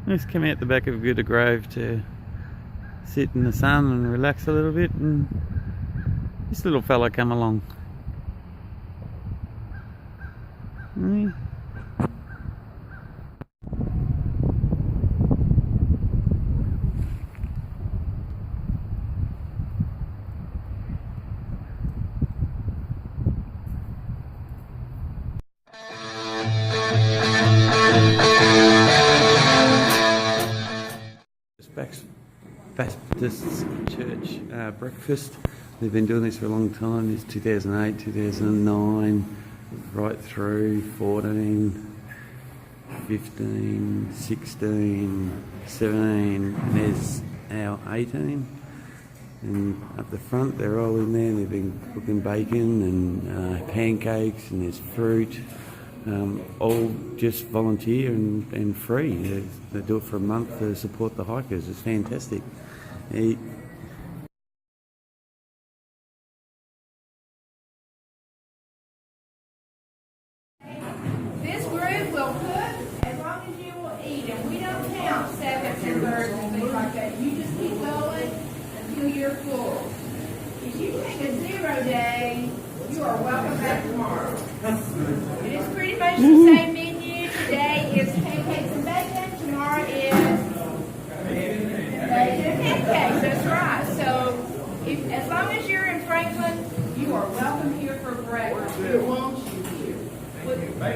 Just come out the back of Good Grove to sit in the sun and relax a little bit, and this little fella come along. Baptist Church breakfast. They've been doing this for a long time. It's 2008, 2009, right through 14, 15, 16, 17, and there's our 18. And up the front, they're all in there. They've been cooking bacon and pancakes, and there's fruit. All just volunteer and free. They do it for a month to support the hikers. It's fantastic. This group will cook as long as you will eat, and we don't count seconds and birds and things like that. You just keep going until you're full. If you take a 0 day, you are welcome back tomorrow. It is pretty much the same menu. Today is pancakes and bacon. Tomorrow is bacon and pancakes. That's right. So, as long as you're in Franklin, you are welcome here for breakfast. We want you here.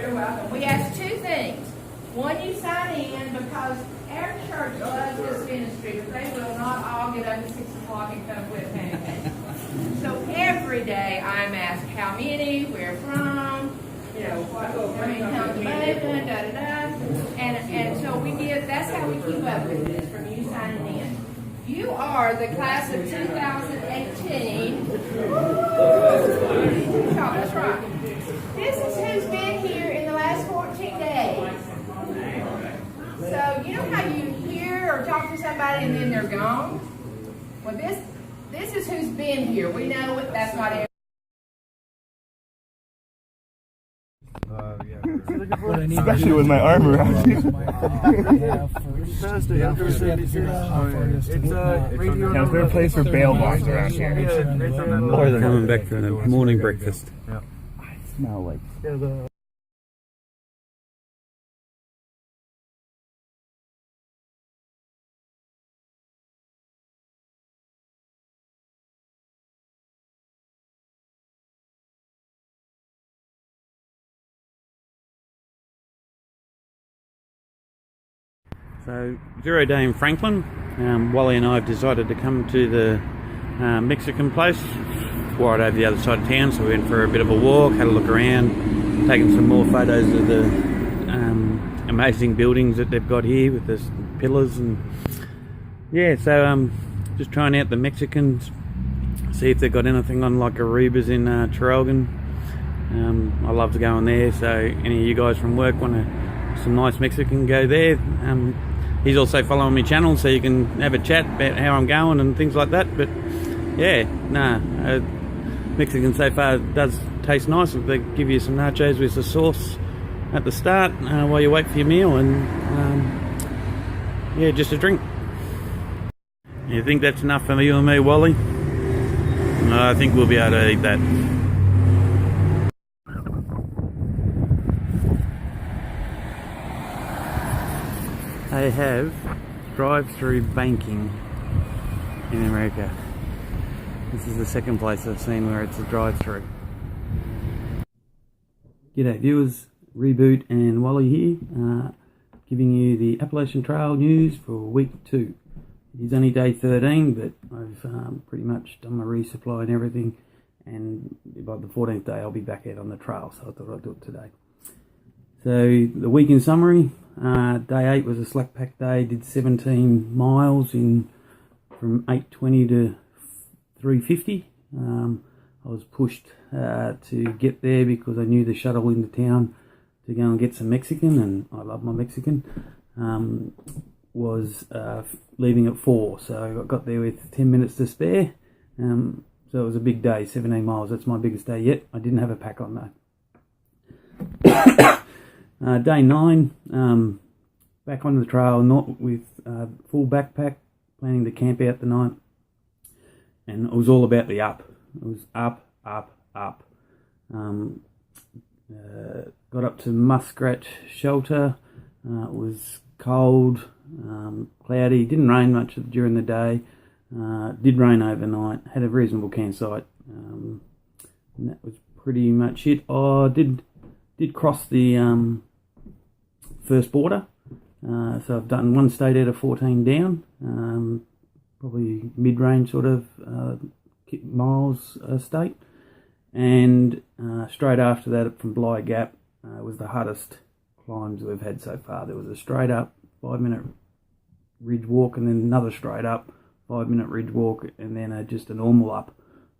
You're welcome. We ask two things. One, you sign in, because our church loves this ministry, but they will not all get up at 6 o'clock and come with pancakes. So every day I'm asked how many, where from, how many pounds of bacon, and so we get, that's how we keep up with this, from you signing in. You are the class of 2018. That's right. This is who's been here in the last 14 days. So you know how you hear or talk to somebody and then they're gone? Well, this is who's been here. We know it. That's not everybody. Especially with my arm around you. Is there a place for bail bonds around here? Or they're coming back for a morning breakfast. I smell like... So, 0 day in Franklin. Wally and I have decided to come to the Mexican place right over the other side of town, so we went for a bit of a walk, had a look around, taken some more photos of the amazing buildings that they've got here with the pillars, and yeah, so just trying out the Mexicans, see if they've got anything on like Aruba's in Traralgon. I love to go in there, so any of you guys from work want some nice Mexican, go there. He's also following my channel, so you can have a chat about how I'm going and things like that. But yeah, Mexican so far does taste nice. They give you some nachos with the sauce at the start while you wait for your meal, and yeah, just a drink. You think that's enough for you and me, Wally? No, I think we'll be able to eat that. They have drive-through banking in America. This is the second place I've seen where it's a drive-through. G'day viewers, Reboot and Wally here, giving you the Appalachian Trail news for week 2. It is only day 13, but I've pretty much done my resupply and everything, and by the 14th day I'll be back out on the trail, so I thought I'd do it today. So the week in summary, day 8 was a slack pack day, did 17 miles from 8:20 to 3:50. I was pushed to get there because I knew the shuttle into town to go and get some Mexican, and I love my Mexican, was leaving at 4, so I got there with 10 minutes to spare. So it was a big day, 17 miles, that's my biggest day yet. I didn't have a pack on though. Day 9, back on the trail, not with full backpack, planning to camp out the night. And it was all about the up. It was up, up, up. Got up to Muskrat Shelter. It was cold, cloudy. Didn't rain much during the day. Did rain overnight. Had a reasonable campsite. And that was pretty much it. Oh, I did cross the first border. So I've done one state out of 14 down. Probably mid-range sort of miles state. And straight after that from Bly Gap was the hardest climbs we've had so far. There was a straight up 5-minute ridge walk, and then another straight up 5-minute ridge walk, and then just a normal up.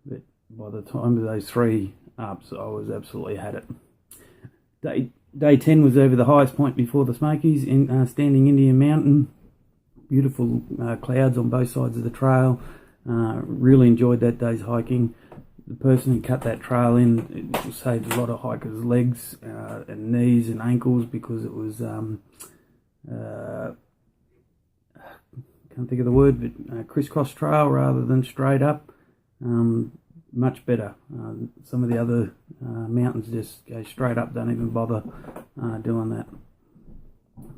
But by the time of those 3 ups, I was absolutely had it. Day 10 was over the highest point before the Smokies, in Standing Indian Mountain. Beautiful clouds on both sides of the trail. Really enjoyed that day's hiking. The person who cut that trail in, it saved a lot of hikers' legs and knees and ankles, because it was can't think of the word, but crisscross trail rather than straight up. Much better. Some of the other mountains just go straight up, don't even bother doing that.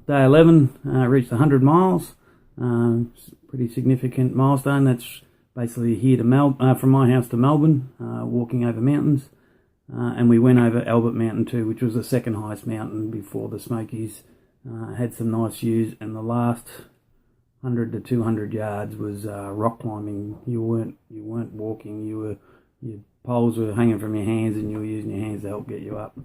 Day 11, reached 100 miles. Pretty significant milestone. That's basically here to from my house to Melbourne, walking over mountains. And we went over Albert Mountain too, which was the second highest mountain before the Smokies. Had some nice views, and the last 100 to 200 yards was rock climbing. You weren't walking. Your poles were hanging from your hands, and you were using your hands to help get you up.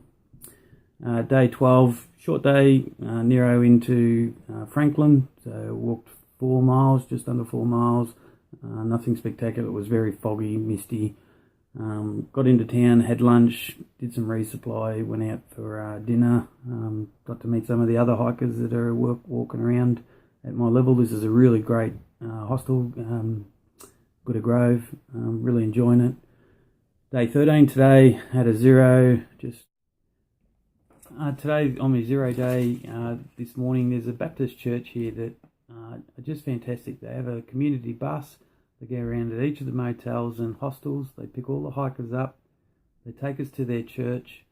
Day 12, short day, Nero into Franklin. So walked 4 miles, just under 4 miles. Nothing spectacular. It was very foggy, misty. Got into town, had lunch, did some resupply, went out for dinner. Got to meet some of the other hikers that are walking around at my level. This is a really great hostel, Good Grove. Really enjoying it. Day 13 today, had a zero. Today on my 0 day, this morning, there's a Baptist church here that are just fantastic. They have a community bus. They go around at each of the motels and hostels. They pick all the hikers up. They take us to their church,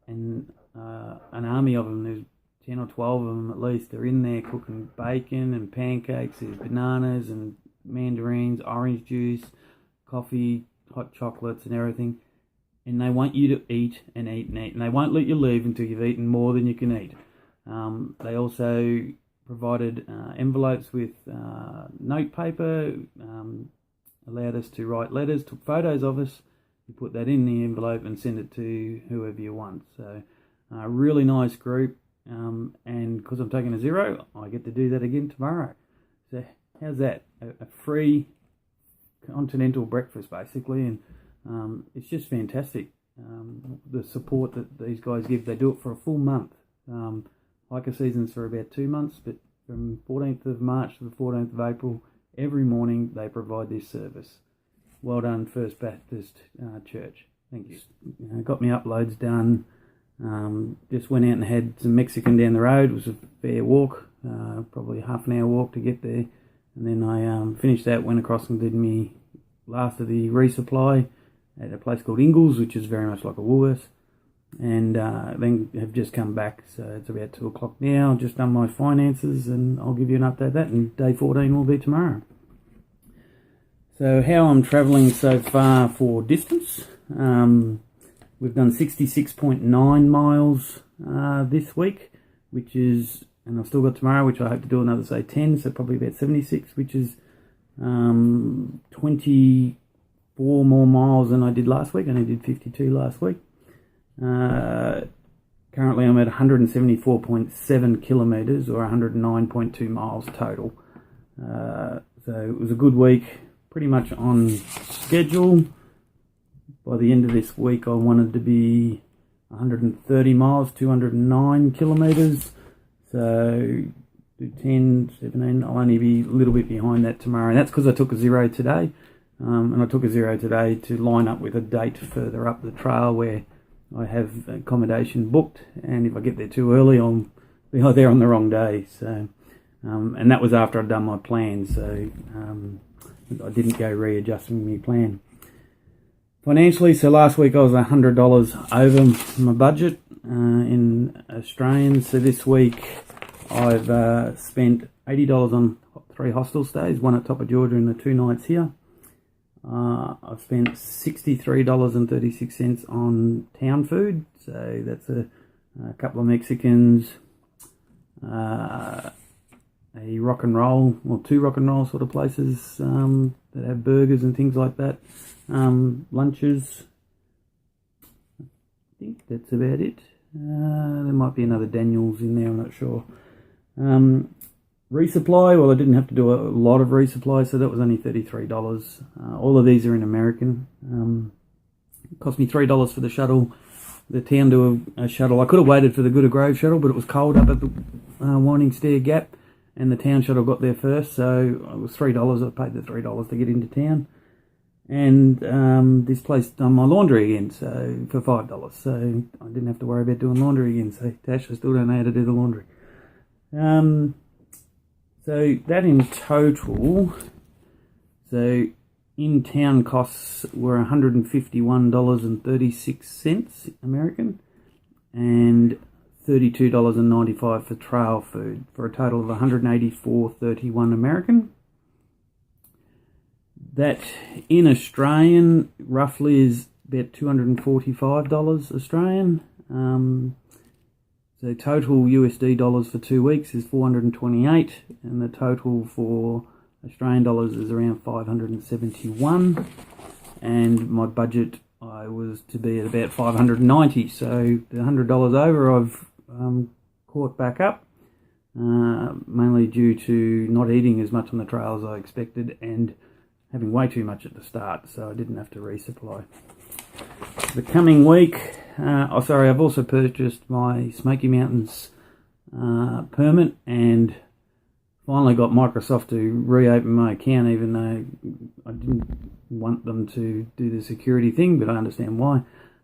and an army of them, there's 10 or 12 of them at least, they're in there cooking bacon and pancakes. There's bananas and mandarins, orange juice, coffee, hot chocolates and everything. And they want you to eat and eat and eat. And they won't let you leave until you've eaten more than you can eat. They also provided envelopes with note paper, allowed us to write letters, took photos of us. You put that in the envelope and send it to whoever you want. So a really nice group. And because I'm taking a 0, I get to do that again tomorrow. So how's that? A free continental breakfast basically, and it's just fantastic. The support that these guys give. They do it for a full month. Hiker season's for about 2 months, but from 14th of March to the 14th of April, every morning they provide this service. Well done, First Baptist Church. Thank you. Got my uploads done. Just went out and had some Mexican down the road. It was a fair walk, probably half an hour walk to get there. And then I finished that, went across and did me last of the resupply at a place called Ingles, which is very much like a Woolworths. And then have just come back, so it's about 2 o'clock now. Just done my finances, and I'll give you an update of that, and day 14 will be tomorrow. So how I'm travelling so far for distance. We've done 66.9 miles this week, which is, and I've still got tomorrow, which I hope to do another, say, 10, so probably about 76, which is 24 more miles than I did last week. I only did 52 last week. Currently I'm at 174.7 kilometres, or 109.2 miles total. So it was a good week, pretty much on schedule. By the end of this week I wanted to be 130 miles, 209 kilometres. So do 10, 17, I'll only be a little bit behind that tomorrow. And that's because I took a 0 today. And I took a 0 today to line up with a date further up the trail where I have accommodation booked, and if I get there too early, I'll be there on the wrong day. So, and that was after I'd done my plan, so I didn't go readjusting my plan. Financially, so last week I was $100 over my budget in Australian. So this week I've spent $80 on 3 hostel stays, one at Top of Georgia and the 2 nights here. I've spent $63.36 on town food, so that's a couple of Mexicans, a rock and roll, or 2 rock and roll sort of places that have burgers and things like that. Lunches, I think that's about it. There might be another Daniel's in there, I'm not sure. Resupply, well, I didn't have to do a lot of resupply, so that was only $33. All of these are in American. It cost me $3 for the shuttle, the town to a shuttle. I could have waited for the Good of Grove shuttle, but it was cold up at the Winding Stair Gap, and the town shuttle got there first, so it was $3. I paid the $3 to get into town. And this place done my laundry again, so for $5, so I didn't have to worry about doing laundry again. So Tash, I still don't know how to do the laundry. So that in total, so in-town costs were $151.36 American, and $32.95 for trail food, for a total of $184.31 American. That in Australian roughly is about $245 Australian. So total USD dollars for 2 weeks is 428, and the total for Australian dollars is around 571. And my budget, I was to be at about 590. So the $100 over, I've caught back up, mainly due to not eating as much on the trail as I expected and having way too much at the start, so I didn't have to resupply. The coming week, I've also purchased my Smoky Mountains permit, and finally got Microsoft to reopen my account, even though I didn't want them to do the security thing, but I understand why.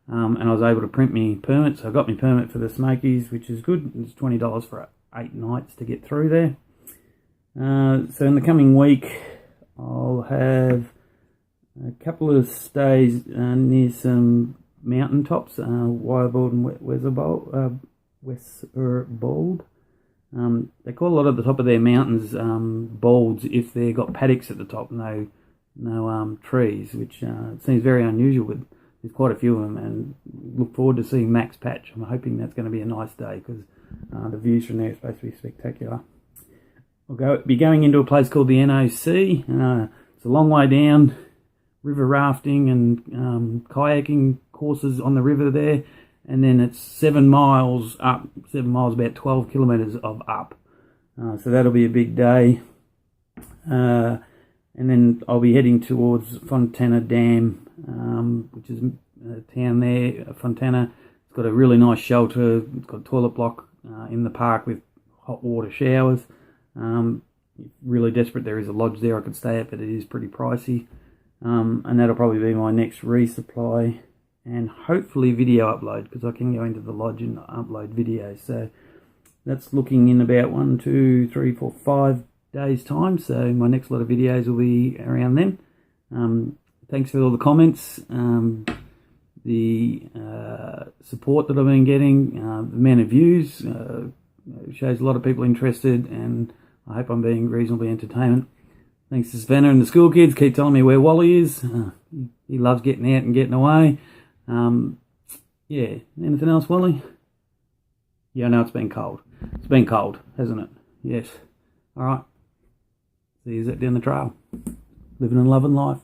And I was able to print me permit, so I got my permit for the Smokies, which is good. It's $20 for 8 nights to get through there. So in the coming week, I'll have a couple of stays near some mountain tops, Wirebold and Wesserbold. They call a lot of the top of their mountains bolds if they've got paddocks at the top, no trees, which seems very unusual, but there's quite a few of them, and look forward to seeing Max Patch. I'm hoping that's going to be a nice day, because the views from there are supposed to be spectacular. I'll be going into a place called the NOC. It's a long way down, river rafting and kayaking courses on the river there, and then it's 7 miles up, 7 miles, about 12 kilometres of up. So that'll be a big day. And then I'll be heading towards Fontana Dam, which is a town there. Fontana, it's got a really nice shelter. It's got a toilet block in the park with hot water showers. Really desperate, there is a lodge there I could stay at, but it is pretty pricey. And that'll probably be my next resupply, and hopefully video upload, because I can go into the lodge and upload videos. So that's looking in about 1, 2, 3, 4, 5 days time, so my next lot of videos will be around then. Thanks for all the comments, the support that I've been getting, the amount of views shows a lot of people interested, and I hope I'm being reasonably entertainment. Thanks to Savannah and the school kids, keep telling me where Wally is. He loves getting out and getting away. Yeah, anything else, Wally? Yeah, I know it's been cold. It's been cold, hasn't it? Yes. Alright. See you down the trail. Living and loving life.